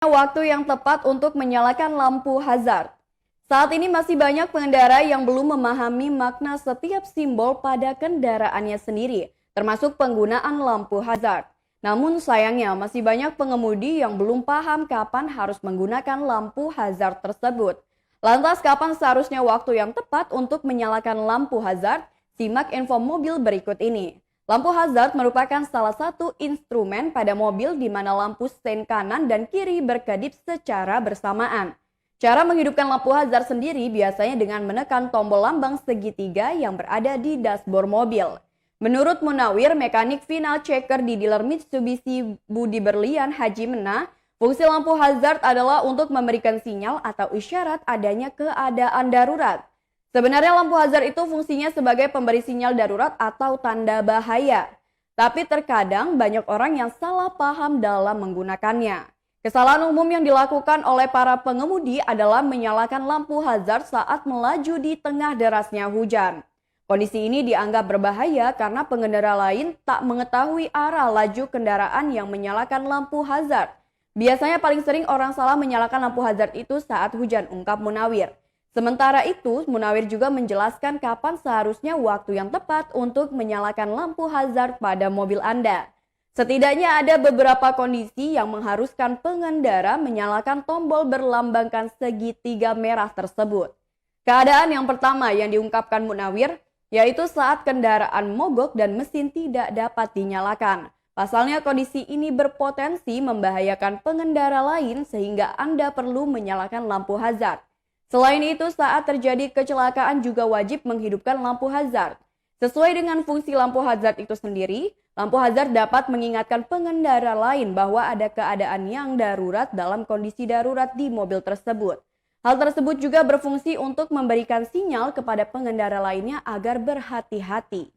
Waktu yang tepat untuk menyalakan lampu hazard. Saat ini masih banyak pengendara yang belum memahami makna setiap simbol pada kendaraannya sendiri, termasuk penggunaan lampu hazard. Namun sayangnya masih banyak pengemudi yang belum paham kapan harus menggunakan lampu hazard tersebut. Lantas kapan seharusnya waktu yang tepat untuk menyalakan lampu hazard? Simak info mobil berikut ini. Lampu hazard merupakan salah satu instrumen pada mobil di mana lampu sein kanan dan kiri berkedip secara bersamaan. Cara menghidupkan lampu hazard sendiri biasanya dengan menekan tombol lambang segitiga yang berada di dashboard mobil. Menurut Munawir, mekanik final checker di dealer Mitsubishi Budi Berlian Haji Mena, fungsi lampu hazard adalah untuk memberikan sinyal atau isyarat adanya keadaan darurat. Sebenarnya lampu hazard itu fungsinya sebagai pemberi sinyal darurat atau tanda bahaya. Tapi terkadang banyak orang yang salah paham dalam menggunakannya. Kesalahan umum yang dilakukan oleh para pengemudi adalah menyalakan lampu hazard saat melaju di tengah derasnya hujan. Kondisi ini dianggap berbahaya karena pengendara lain tak mengetahui arah laju kendaraan yang menyalakan lampu hazard. Biasanya paling sering orang salah menyalakan lampu hazard itu saat hujan, ungkap Munawir. Sementara itu, Munawir juga menjelaskan kapan seharusnya waktu yang tepat untuk menyalakan lampu hazard pada mobil Anda. Setidaknya ada beberapa kondisi yang mengharuskan pengendara menyalakan tombol berlambangkan segitiga merah tersebut. Keadaan yang pertama yang diungkapkan Munawir, yaitu saat kendaraan mogok dan mesin tidak dapat dinyalakan. Pasalnya kondisi ini berpotensi membahayakan pengendara lain sehingga Anda perlu menyalakan lampu hazard. Selain itu, saat terjadi kecelakaan juga wajib menghidupkan lampu hazard. Sesuai dengan fungsi lampu hazard itu sendiri, lampu hazard dapat mengingatkan pengendara lain bahwa ada keadaan yang darurat dalam kondisi darurat di mobil tersebut. Hal tersebut juga berfungsi untuk memberikan sinyal kepada pengendara lainnya agar berhati-hati.